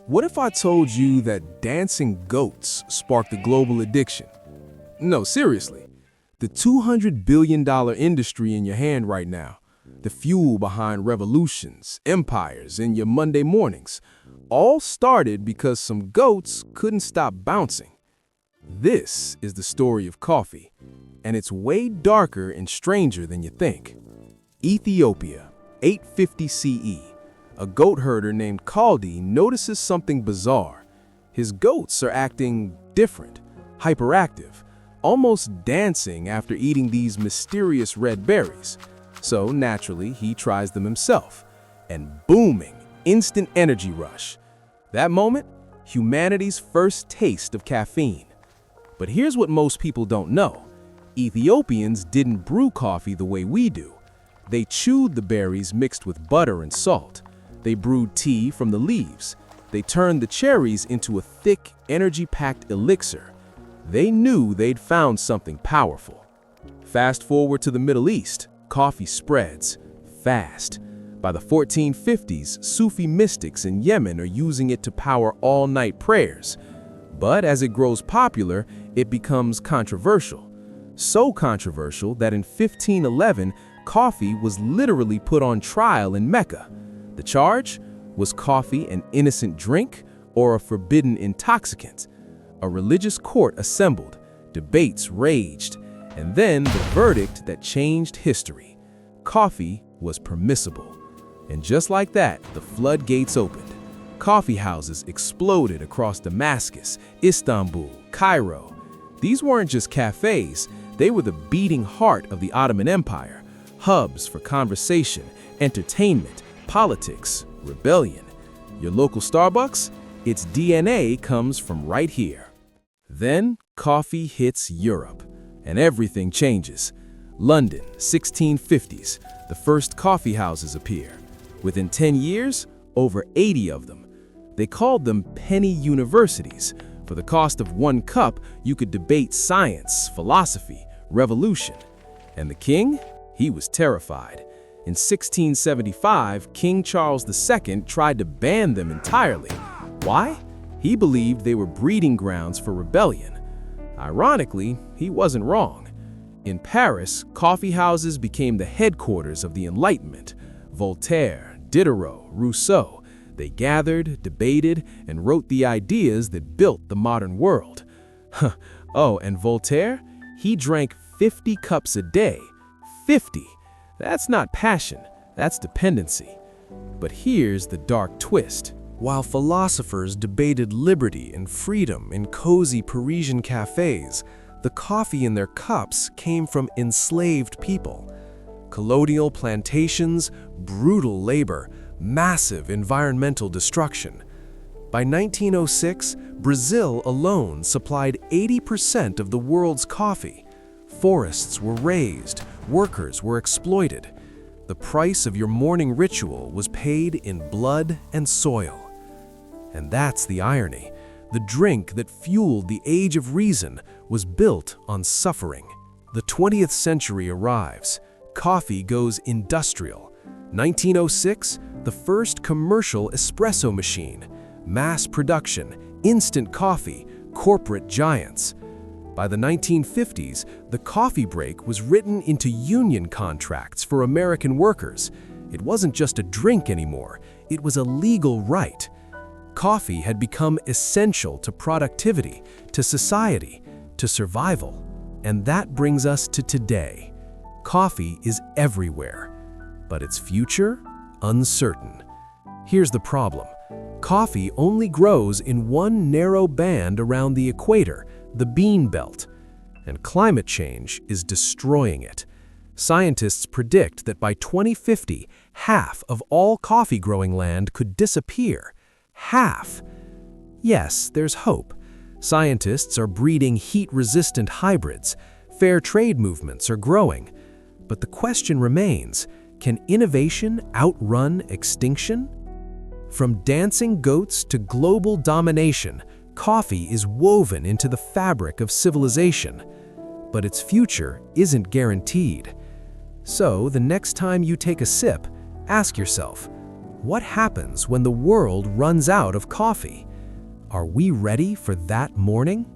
What if I told you that dancing goats sparked a global addiction? No, seriously. The $200 billion industry in your hand right now, the fuel behind revolutions, empires, and your Monday mornings, all started because some goats couldn't stop bouncing. This is the story of coffee, and it's way darker and stranger than you think. Ethiopia, 850 CE. A goat herder named Kaldi notices something bizarre. His goats are acting different, hyperactive, almost dancing after eating these mysterious red berries. So naturally, he tries them himself. And booming, instant energy rush. That moment, humanity's first taste of caffeine. But here's what most people don't know. Ethiopians didn't brew coffee the way we do. They chewed the berries mixed with butter and salt. They brewed tea from the leaves. They turned the cherries into a thick, energy-packed elixir. They knew they'd found something powerful. Fast forward to the Middle East, coffee spreads fast. By the 1450s, Sufi mystics in Yemen are using it to power all-night prayers. But as it grows popular, it becomes controversial. So controversial that in 1511, coffee was literally put on trial in Mecca. The charge? Was coffee an innocent drink or a forbidden intoxicant? A religious court assembled, debates raged, and then the verdict that changed history. Coffee was permissible. And just like that, the floodgates opened. Coffee houses exploded across Damascus, Istanbul, Cairo. These weren't just cafes, they were the beating heart of the Ottoman Empire, hubs for conversation, entertainment, politics, rebellion. Your local Starbucks? Its DNA comes from right here. Then coffee hits Europe, and everything changes. London, 1650s, the first coffee houses appear. Within 10 years, over 80 of them. They called them penny universities. For the cost of one cup, you could debate science, philosophy, revolution. And the king? He was terrified. In 1675, King Charles II tried to ban them entirely. Why? He believed they were breeding grounds for rebellion. Ironically, he wasn't wrong. In Paris, coffee houses became the headquarters of the Enlightenment. Voltaire, Diderot, Rousseau, they gathered, debated, and wrote the ideas that built the modern world. Oh, and Voltaire? He drank 50 cups a day. 50! That's not passion, that's dependency. But here's the dark twist. While philosophers debated liberty and freedom in cozy Parisian cafes, the coffee in their cups came from enslaved people. Colonial plantations, brutal labor, massive environmental destruction. By 1906, Brazil alone supplied 80% of the world's coffee. Forests were razed, workers were exploited. The price of your morning ritual was paid in blood and soil. And that's the irony. The drink that fueled the age of reason was built on suffering. The 20th century arrives. Coffee goes industrial. 1906, the first commercial espresso machine. Mass production, instant coffee, corporate giants. By the 1950s, the coffee break was written into union contracts for American workers. It wasn't just a drink anymore, it was a legal right. Coffee had become essential to productivity, to society, to survival. And that brings us to today. Coffee is everywhere, but its future? Uncertain. Here's the problem. Coffee only grows in one narrow band around the equator, the bean belt, and climate change is destroying it. Scientists predict that by 2050, half of all coffee-growing land could disappear. Half! Yes, there's hope. Scientists are breeding heat-resistant hybrids. Fair trade movements are growing. But the question remains, can innovation outrun extinction? From dancing goats to global domination, coffee is woven into the fabric of civilization. But its future isn't guaranteed. So, the next time you take a sip, ask yourself, What happens when the world runs out of coffee? Are we ready for that morning?